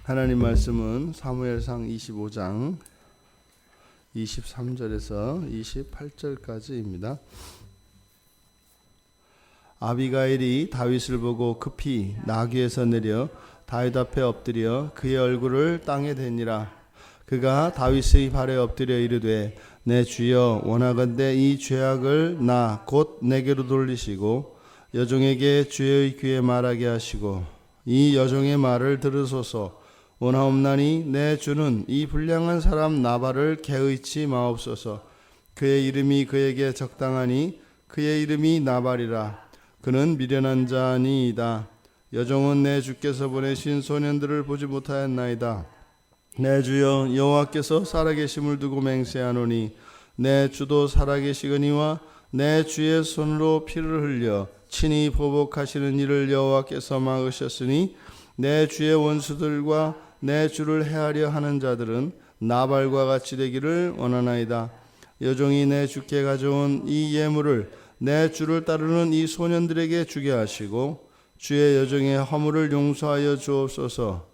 하나님 말씀은 사무엘상 25장 23절에서 28절까지입니다. 아비가일이 다윗을 보고 급히 나귀에서 내려 다윗 앞에 엎드려 그의 얼굴을 땅에 대니라. 그가 다윗의 발에 엎드려 이르되 내 주여 원하건대 이 죄악을 나 곧 내게로 돌리시고 여종에게 주의 귀에 말하게 하시고 이 여종의 말을 들으소서. 원하옵나니 내 주는 이 불량한 사람 나발을 개의치 마옵소서. 그의 이름이 그에게 적당하니 그의 이름이 나발이라. 그는 미련한 자니이다. 여종은 내 주께서 보내신 소년들을 보지 못하였나이다. 내 주여 여호와께서 살아계심을 두고 맹세하노니 내 주도 살아계시거니와 내 주의 손으로 피를 흘려 친히 보복하시는 일을 여호와께서 막으셨으니 내 주의 원수들과 내 주를 해하려 하는 자들은 나발과 같이 되기를 원하나이다. 여종이 내 주께 가져온 이 예물을 내 주를 따르는 이 소년들에게 주게 하시고 주의 여종의 허물을 용서하여 주옵소서.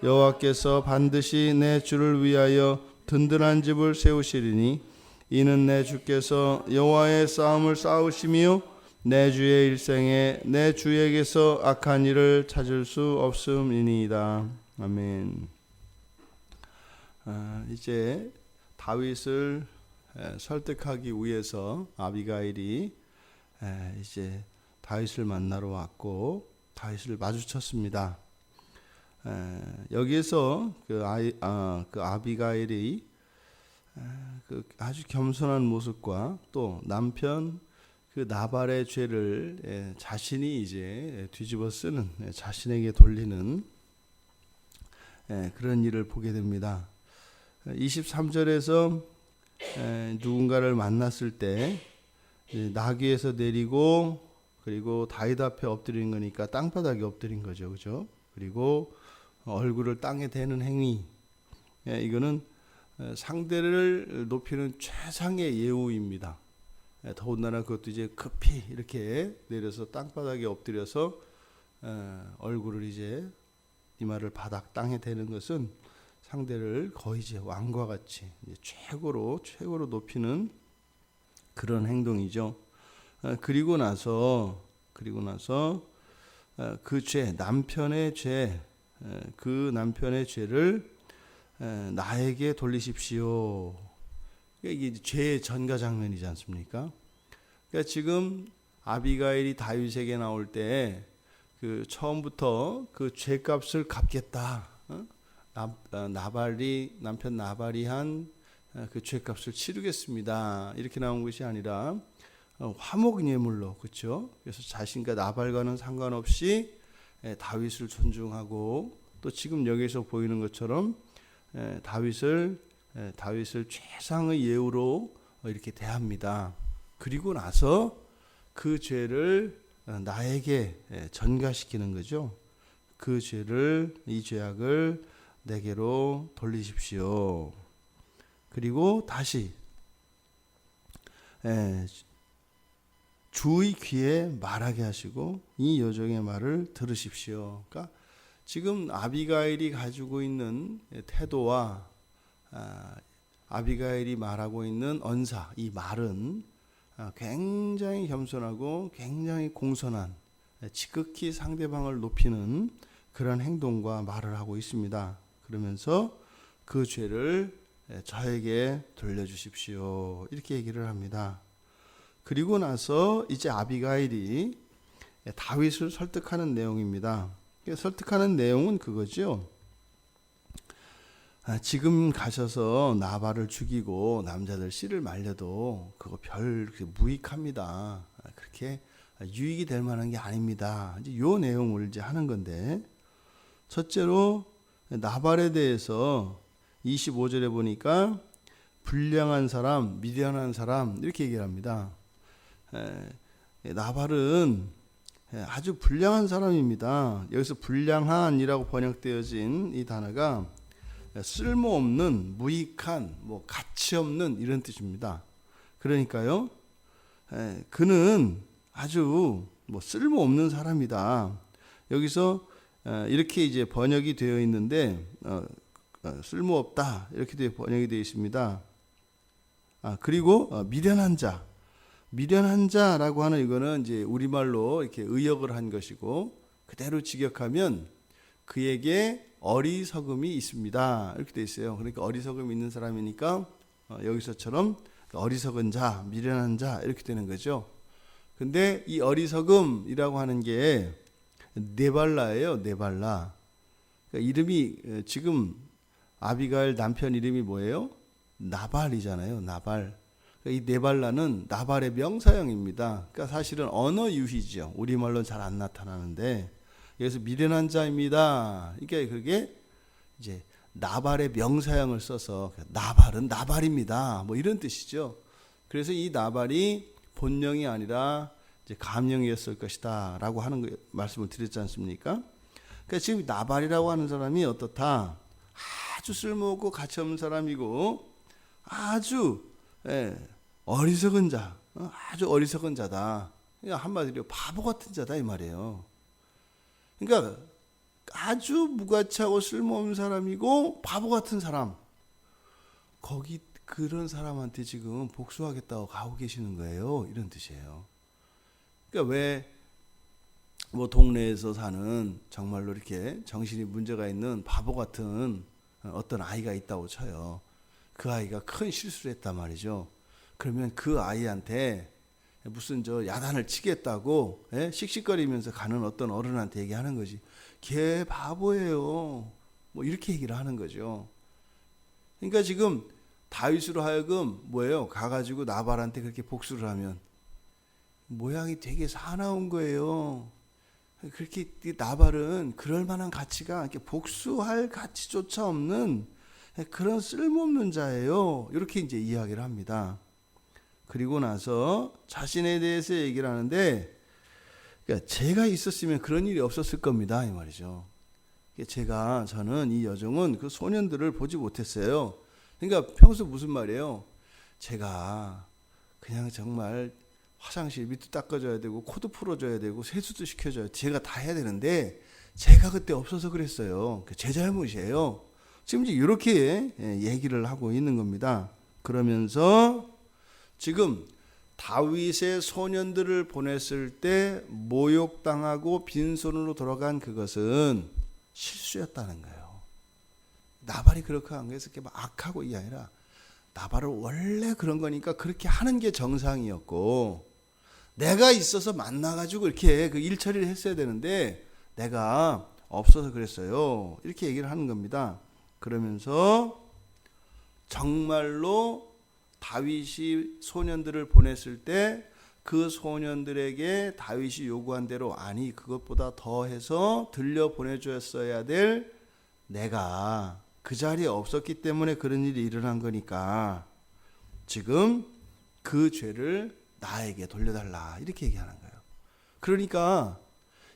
여호와께서 반드시 내 주를 위하여 든든한 집을 세우시리니 이는 내 주께서 여호와의 싸움을 싸우시며 내 주의 일생에 내 주에게서 악한 일을 찾을 수 없음이니이다. 아멘. 이제 다윗을 설득하기 위해서 아비가일이 이제 다윗을 만나러 왔고 다윗을 마주쳤습니다. 여기에서 그 아비가일이 그 아주 겸손한 모습과 또 남편 그 나발의 죄를 자신이 이제 뒤집어 쓰는 자신에게 돌리는 그런 일을 보게 됩니다. 23절에서 누군가를 만났을 때 나귀에서 내리고 그리고 다윗 앞에 엎드린 거니까 땅바닥에 엎드린 거죠, 그죠? 그리고 얼굴을 땅에 대는 행위, 이거는 상대를 높이는 최상의 예우입니다. 더군다나 그것도 이제 급히 이렇게 내려서 땅바닥에 엎드려서 얼굴을 이제 이마를 바닥 땅에 대는 것은 상대를 거의 이제 왕과 같이 이제 최고로 높이는 그런 행동이죠. 그리고 나서 그 죄, 남편의 죄, 그 남편의 죄를 나에게 돌리십시오. 이게 죄의 전가 장면이지 않습니까? 그러니까 지금 아비가일이 다윗에게 나올 때 그 처음부터 그 죄값을 갚겠다. 남편 나발이 한 그 죄값을 치르겠습니다. 이렇게 나온 것이 아니라 화목 예물로, 그렇죠? 그래서 자신과 나발과는 상관없이 다윗을 존중하고 또 지금 여기서 보이는 것처럼 다윗을 최상의 예우로 이렇게 대합니다. 그리고 나서 그 죄를 나에게 전가시키는 거죠. 그 죄를, 이 죄악을 내게로 돌리십시오. 그리고 다시 주의 귀에 말하게 하시고 이 여종의 말을 들으십시오. 그러니까 지금 아비가일이 가지고 있는 태도와 아비가일이 말하고 있는 언사, 이 말은 굉장히 겸손하고 굉장히 공손한, 지극히 상대방을 높이는 그런 행동과 말을 하고 있습니다. 그러면서 그 죄를 저에게 돌려주십시오. 이렇게 얘기를 합니다. 그리고 나서 이제 아비가일이 다윗을 설득하는 내용입니다. 설득하는 내용은 그거죠. 지금 가셔서 나발을 죽이고 남자들 씨를 말려도 그거 별 무익합니다. 그렇게 유익이 될 만한 게 아닙니다. 이제 요 내용을 이제 하는 건데, 첫째로 나발에 대해서 25절에 보니까 불량한 사람, 미련한 사람 이렇게 얘기를 합니다. 나발은 아주 불량한 사람입니다. 여기서 불량한이라고 번역되어진 이 단어가 쓸모없는, 무익한, 가치 없는 이런 뜻입니다. 그러니까요, 그는 아주 쓸모없는 사람이다. 여기서 이렇게 이제 번역이 되어 있는데 쓸모없다 이렇게 번역이 되어 있습니다. 그리고 미련한 자라고 하는 이거는 이제 우리말로 이렇게 의역을 한 것이고 그대로 직역하면 그에게 어리석음이 있습니다 이렇게 되어 있어요. 그러니까 어리석음이 있는 사람이니까 여기서처럼 어리석은 자, 미련한 자 이렇게 되는 거죠. 근데 이 어리석음이라고 하는 게 네발라예요. 네발라. 그러니까 이름이 지금 아비가일 남편 이름이 뭐예요? 나발이잖아요. 나발. 이 네발라는 나발의 명사형입니다. 그러니까 사실은 언어 유희죠. 우리말로는 잘 안 나타나는데 그래서 미련한 자입니다. 그러니까 그게 이제 나발의 명사형을 써서 나발은 나발입니다. 뭐 이런 뜻이죠. 그래서 이 나발이 본명이 아니라 이제 가명이었을 것이다라고 하는 말씀을 드렸지 않습니까? 그러니까 지금 나발이라고 하는 사람이 어떻다? 아주 쓸모없고 가치없는 사람이고 아주 어리석은 자, 아주 어리석은 자다. 그러니까 한마디로 바보 같은 자다 이 말이에요. 그러니까 아주 무가치하고 쓸모없는 사람이고 바보 같은 사람. 거기 그런 사람한테 지금 복수하겠다고 가고 계시는 거예요. 이런 뜻이에요. 그러니까 왜 뭐 동네에서 사는 정말로 이렇게 정신이 문제가 있는 바보 같은 어떤 아이가 있다고 쳐요. 그 아이가 큰 실수를 했단 말이죠. 그러면 그 아이한테 무슨 저 야단을 치겠다고 씩씩거리면서 가는 어떤 어른한테 얘기하는 거지. 걔 바보예요. 뭐 이렇게 얘기를 하는 거죠. 그러니까 지금 다윗으로 하여금 뭐예요? 가가지고 나발한테 그렇게 복수를 하면 모양이 되게 사나운 거예요. 그렇게 나발은 그럴 만한 가치가 이렇게 복수할 가치조차 없는 그런 쓸모없는 자예요. 이렇게 이제 이야기를 합니다. 그리고 나서 자신에 대해서 얘기를 하는데 그러니까 제가 있었으면 그런 일이 없었을 겁니다. 이 말이죠. 저는 이 여종은 그 소년들을 보지 못했어요. 그러니까 평소 무슨 말이에요? 제가 그냥 정말 화장실 밑도 닦아줘야 되고 코도 풀어줘야 되고 세수도 시켜줘야 제가 다 해야 되는데 제가 그때 없어서 그랬어요. 제 잘못이에요. 지금 이제 이렇게 얘기를 하고 있는 겁니다. 그러면서 지금 다윗의 소년들을 보냈을 때 모욕당하고 빈손으로 돌아간 그것은 실수였다는 거예요. 나발이 그렇게 한 거에서 막 악하고 이게 아니라 나발은 원래 그런 거니까 그렇게 하는 게 정상이었고 내가 있어서 만나가지고 이렇게 그 일 처리를 했어야 되는데 내가 없어서 그랬어요. 이렇게 얘기를 하는 겁니다. 그러면서 정말로 다윗이 소년들을 보냈을 때 그 소년들에게 다윗이 요구한 대로 아니 그것보다 더해서 들려 보내줬어야 될 내가 그 자리에 없었기 때문에 그런 일이 일어난 거니까 지금 그 죄를 나에게 돌려달라 이렇게 얘기하는 거예요. 그러니까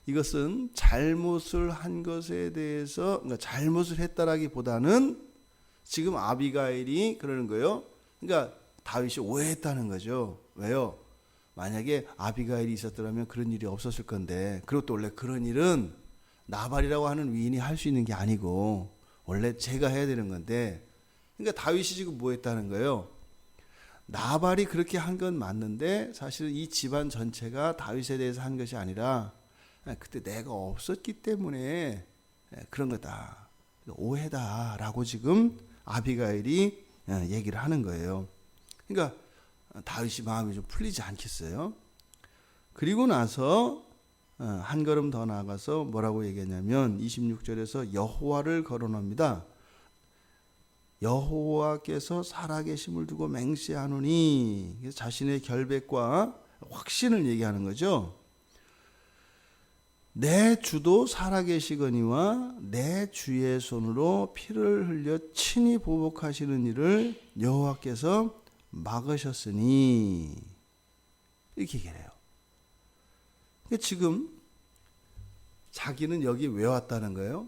이것은 잘못을 한 것에 대해서 그러니까 잘못을 했다라기보다는 지금 아비가일이 그러는 거예요. 그러니까 다윗이 오해했다는 거죠. 왜요? 만약에 아비가일이 있었더라면 그런 일이 없었을 건데 그리고 또 원래 그런 일은 나발이라고 하는 위인이 할 수 있는 게 아니고 원래 제가 해야 되는 건데 그러니까 다윗이 지금 뭐 했다는 거예요? 나발이 그렇게 한 건 맞는데 사실은 이 집안 전체가 다윗에 대해서 한 것이 아니라 그때 내가 없었기 때문에 그런 거다. 오해다라고 지금 아비가일이 얘기를 하는 거예요. 그러니까 다윗이 마음이 좀 풀리지 않겠어요? 그리고 나서 한 걸음 더 나아가서 뭐라고 얘기했냐면 26절에서 여호와를 거론합니다. 여호와께서 살아계심을 두고 맹세하노니 자신의 결백과 확신을 얘기하는 거죠. 내 주도 살아계시거니와 내 주의 손으로 피를 흘려 친히 보복하시는 일을 여호와께서 막으셨으니 이렇게 얘기해요. 그러니까 지금 자기는 여기 왜 왔다는 거예요?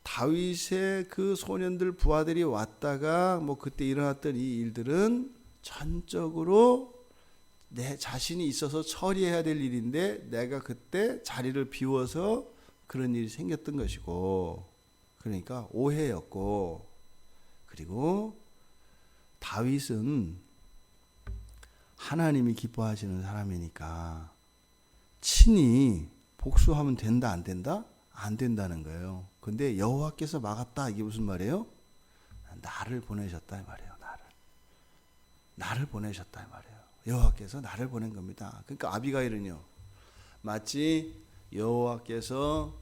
다윗의 그 소년들 부하들이 왔다가 뭐 그때 일어났던 이 일들은 전적으로 내 자신이 있어서 처리해야 될 일인데 내가 그때 자리를 비워서 그런 일이 생겼던 것이고, 그러니까 오해였고, 그리고 다윗은 하나님이 기뻐하시는 사람이니까 친히 복수하면 된다 안 된다? 안 된다는 거예요. 근데 여호와께서 막았다, 이게 무슨 말이에요? 나를 보내셨다 이 말이에요. 나를 보내셨다 이 말이에요. 여호와께서 나를 보낸 겁니다. 그러니까 아비가일은요, 마치 여호와께서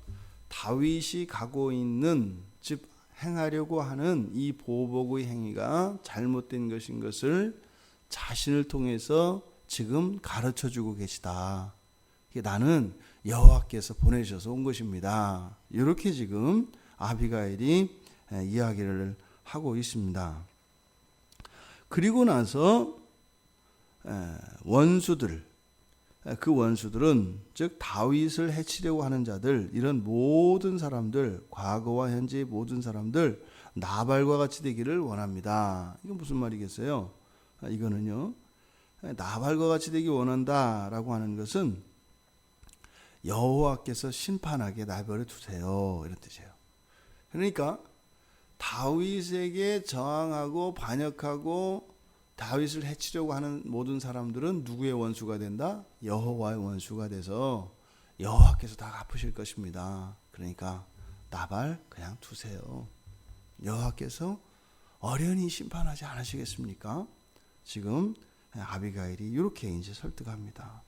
다윗이 가고 있는, 즉 행하려고 하는 이 보복의 행위가 잘못된 것인 것을 자신을 통해서 지금 가르쳐주고 계시다. 나는 여호와께서 보내셔서 온 것입니다. 이렇게 지금 아비가일이 이야기를 하고 있습니다. 그리고 나서 원수들, 그 원수들은 즉 다윗을 해치려고 하는 자들, 이런 모든 사람들, 과거와 현재의 모든 사람들 나발과 같이 되기를 원합니다. 이건 무슨 말이겠어요? 이거는요, 나발과 같이 되기 원한다라고 하는 것은 여호와께서 심판하게 내버려 두세요, 이런 뜻이에요. 그러니까 다윗에게 저항하고 반역하고 다윗을 해치려고 하는 모든 사람들은 누구의 원수가 된다? 여호와의 원수가 돼서 여호와께서 다 갚으실 것입니다. 그러니까 나발 그냥 두세요. 여호와께서 어련히 심판하지 않으시겠습니까? 지금 아비가일이 이렇게 이제 설득합니다.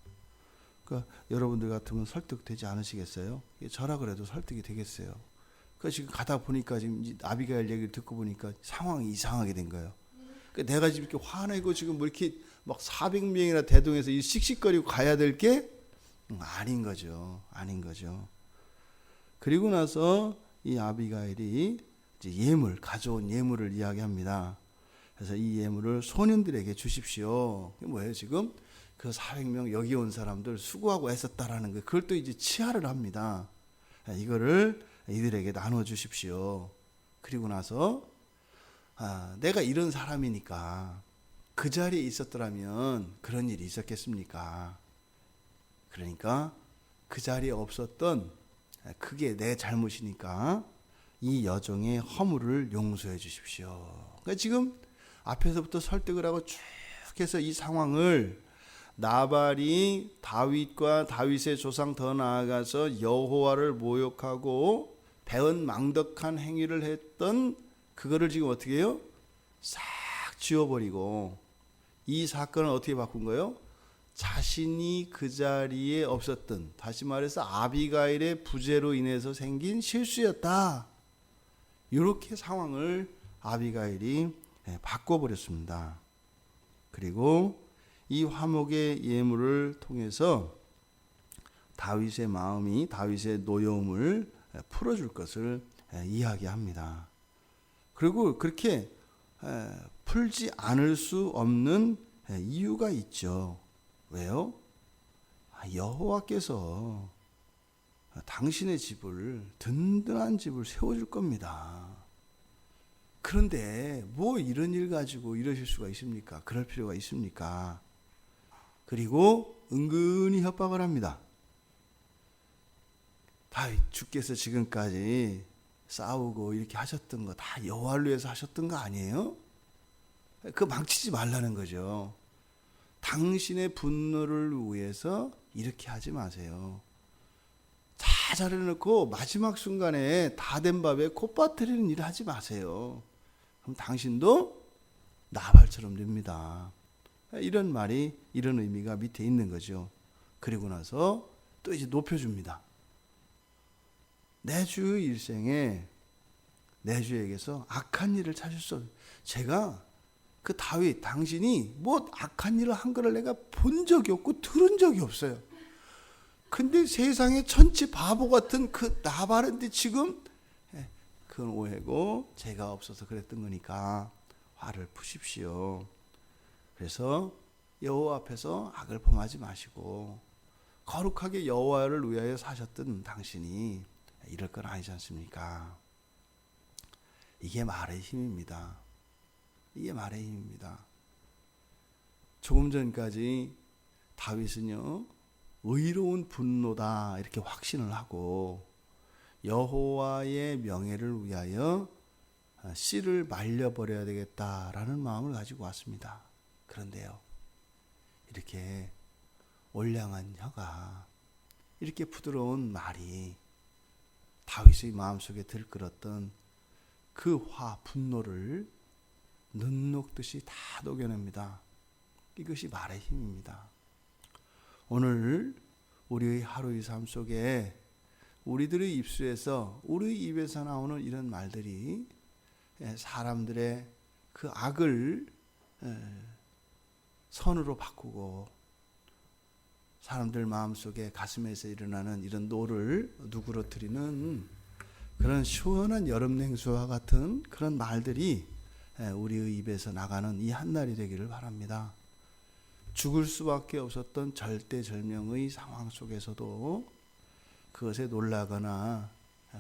그러니까 여러분들 같으면 설득되지 않으시겠어요? 저라 그래도 설득이 되겠어요. 그러니까 지금 가다 보니까 지금 아비가일 얘기를 듣고 보니까 상황이 이상하게 된 거예요. 그러니까 내가 지금 이렇게 화내고 지금 뭐 이렇게 막 400명이나 대동해서 이 씩씩거리고 가야 될 게 아닌 거죠. 아닌 거죠. 그리고 나서 이 아비가일이 이제 예물, 가져온 예물을 이야기합니다. 그래서 이 예물을 소년들에게 주십시오. 이게 뭐예요? 지금 그 400명 여기 온 사람들 수고하고 애썼다라는 거, 그걸 또 이제 치하를 합니다. 이거를 이들에게 나눠 주십시오. 그리고 나서 내가 이런 사람이니까 그 자리에 있었더라면 그런 일이 있었겠습니까? 그러니까 그 자리에 없었던, 그게 내 잘못이니까 이 여종의 허물을 용서해 주십시오. 그러니까 지금 앞에서부터 설득을 하고 쭉 해서 이 상황을, 나발이 다윗과 다윗의 조상 더 나아가서 여호와를 모욕하고 배은망덕한 행위를 했던 그거를 지금 어떻게 해요? 싹 지워버리고 이 사건을 어떻게 바꾼 거예요? 자신이 그 자리에 없었던, 다시 말해서 아비가일의 부재로 인해서 생긴 실수였다. 이렇게 상황을 아비가일이 바꿔버렸습니다. 그리고 이 화목의 예물을 통해서 다윗의 마음이, 다윗의 노여움을 풀어줄 것을 이야기합니다. 그리고 그렇게 풀지 않을 수 없는 이유가 있죠. 왜요? 여호와께서 당신의 집을, 든든한 집을 세워줄 겁니다. 그런데 뭐 이런 일 가지고 이러실 수가 있습니까? 그럴 필요가 있습니까? 그리고 은근히 협박을 합니다. 다윗 주께서 지금까지 싸우고 이렇게 하셨던 거 다 여호와를 위해서 하셨던 거 아니에요? 그거 망치지 말라는 거죠. 당신의 분노를 위해서 이렇게 하지 마세요. 다 잘해놓고 마지막 순간에 다 된 밥에 콧바트리는 일을 하지 마세요. 그럼 당신도 나발처럼 됩니다. 이런 말이, 이런 의미가 밑에 있는 거죠. 그리고 나서 또 이제 높여줍니다. 내 주 일생에 내 주에게서 악한 일을 찾을 수 없어요. 제가 그 다윗, 당신이 뭐 악한 일을 한 거를 내가 본 적이 없고 들은 적이 없어요. 근데 세상에 천치 바보 같은 그 나발인데 지금 그건 오해고 제가 없어서 그랬던 거니까 화를 푸십시오. 그래서 여호와 앞에서 악을 범하지 마시고 거룩하게 여호와를 위하여 사셨던 당신이 이럴 건 아니지 않습니까? 이게 말의 힘입니다. 이게 말의 힘입니다. 조금 전까지 다윗은요 의로운 분노다 이렇게 확신을 하고 여호와의 명예를 위하여 씨를 말려버려야 되겠다라는 마음을 가지고 왔습니다. 그런데요 이렇게 올량한 혀가 이렇게 부드러운 말이 다윗의 마음속에 들끓었던 그 분노를 눈 녹듯이 다 녹여냅니다. 이것이 말의 힘입니다. 오늘 우리의 하루의 삶 속에 우리들의 입술에서 우리 입에서 나오는 이런 말들이 사람들의 그 악을 선으로 바꾸고 사람들 마음속에 가슴에서 일어나는 이런 노를 누그러뜨리는 그런 시원한 여름 냉수와 같은 그런 말들이 우리의 입에서 나가는 이 한날이 되기를 바랍니다. 죽을 수밖에 없었던 절대절명의 상황 속에서도 그것에 놀라거나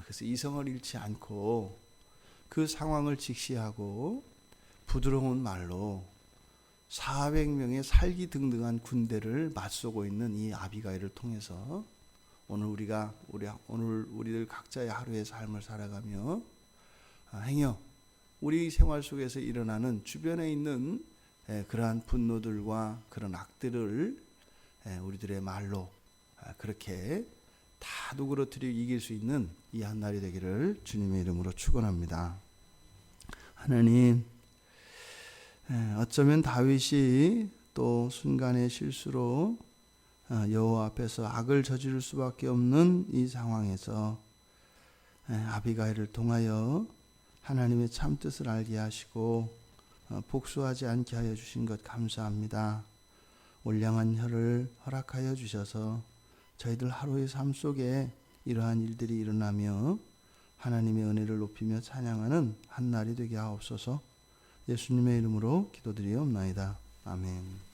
그래서 이성을 잃지 않고 그 상황을 직시하고 부드러운 말로 400명의 살기등등한 군대를 맞서고 있는 이 아비가일을 통해서 오늘 우리들 각자의 하루의 삶을 살아가며 행여 우리 생활 속에서 일어나는 주변에 있는 그러한 분노들과 그런 악들을 우리들의 말로 그렇게 다 누그러뜨리고 이길 수 있는 이 한날이 되기를 주님의 이름으로 축원합니다. 하나님, 어쩌면 다윗이 또 순간의 실수로 여호와 앞에서 악을 저지를 수밖에 없는 이 상황에서 아비가일을 통하여 하나님의 참 뜻을 알게 하시고 복수하지 않게 하여 주신 것 감사합니다. 올량한 혀를 허락하여 주셔서 저희들 하루의 삶 속에 이러한 일들이 일어나며 하나님의 은혜를 높이며 찬양하는 한 날이 되게 하옵소서. 예수님의 이름으로 기도드리옵나이다. 아멘.